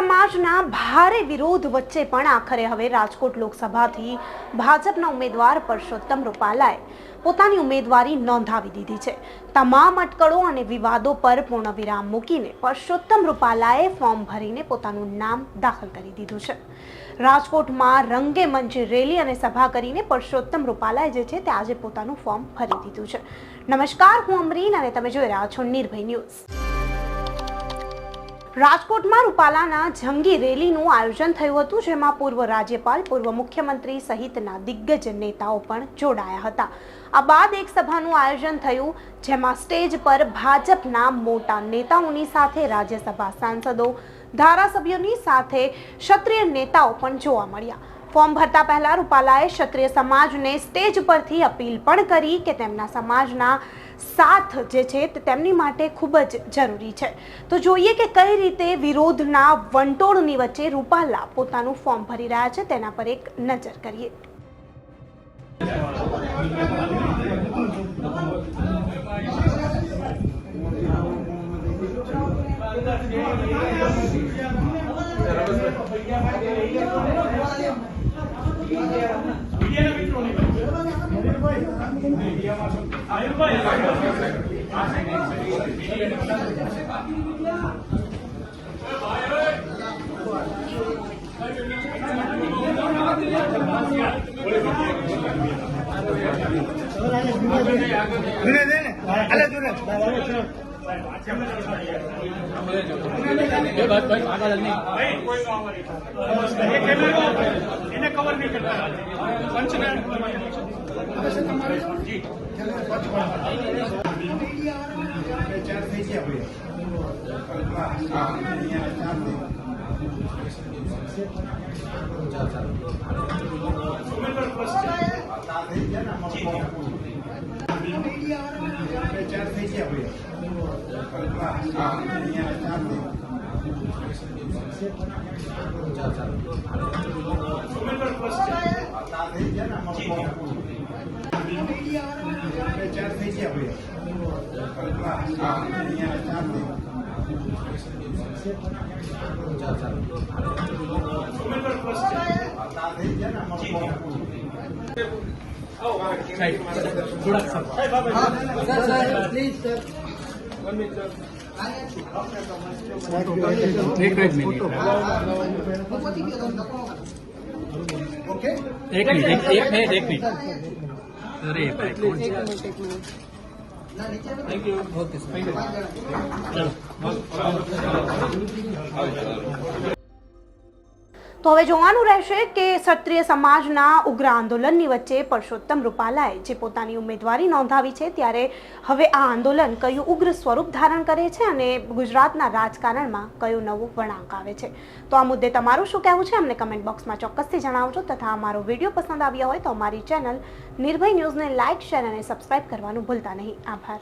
સમાજના ભારે વિરોધ વચ્ચે પણ આખરે હવે રાજકોટ લોકસભાથી ભાજપના ઉમેદવાર પરસોત્તમ રૂપાલાએ પોતાની ઉમેદવારી નોંધાવી દીધી છે। તમામ અટકળો અને વિવાદો પર પૂર્ણવિરામ મૂકીને પરસોત્તમ રૂપાલાએ ફોર્મ ભરીને પોતાનું નામ દાખલ કરી દીધું છે। રાજકોટમાં રંગે મંચે રેલી અને સભા કરીને પરસોત્તમ રૂપાલાએ જે છે તે આજે પોતાનું ફોર્મ ભરી દીધું છે। નમસ્કાર, હું અમરીન અને તમે જોઈ રહ્યા છો નિર્ભય ન્યૂઝ। રાજકોટમાં રૂપાલાના જંગી રેલીનું આયોજન થયું હતું, જેમાં પૂર્વ રાજ્યપાલ, પૂર્વ મુખ્યમંત્રી સહિતના દિગ્ગજ નેતાઓ પણ જોડાયા હતા। આ બાદ એક સભાનું આયોજન થયું, જેમાં સ્ટેજ પર ભાજપના મોટા નેતાઓની સાથે રાજ્યસભા સાંસદો, ધારાસભ્યોની સાથે ક્ષત્રિય નેતાઓ પણ જોવા મળ્યા। ફોર્મ ભરતા પહેલા રૂપાલાએ ક્ષત્રિય સમાજને સ્ટેજ પરથી અપીલ પણ કરી કે તેમના સમાજના સાથ જે છે તે તેમની માટે ખૂબ જ જરૂરી છે। તો જોઈએ કે કઈ રીતે વિરોધના વંટોળની વચ્ચે રૂપાલા પોતાનું ફોર્મ ભરી રહ્યા છે, તેના પર એક નજર કરીએ। તો હવે જોવાનું રહેશે કે ક્ષત્રિય સમાજના ઉગ્ર આંદોલનની વચ્ચે પરસોત્તમ રૂપાલાએ જે પોતાની ઉમેદવારી નોંધાવી છે, ત્યારે હવે આ આંદોલન કયું ઉગ્ર સ્વરૂપ ધારણ કરે છે અને ગુજરાતના રાજકારણમાં કયો નવો વળાંક આવે છે। તો આ મુદ્દે તમારું શું કહેવું છે, અમને કમેન્ટ બોક્સમાં ચોક્કસથી જણાવજો। તથા અમારો વિડીયો પસંદ આવ્યો હોય તો અમારી ચેનલ નિર્ભય ન્યૂઝને લાઇક, શેર અને સબસ્ક્રાઇબ કરવાનું ભૂલતા નહીં। આભાર।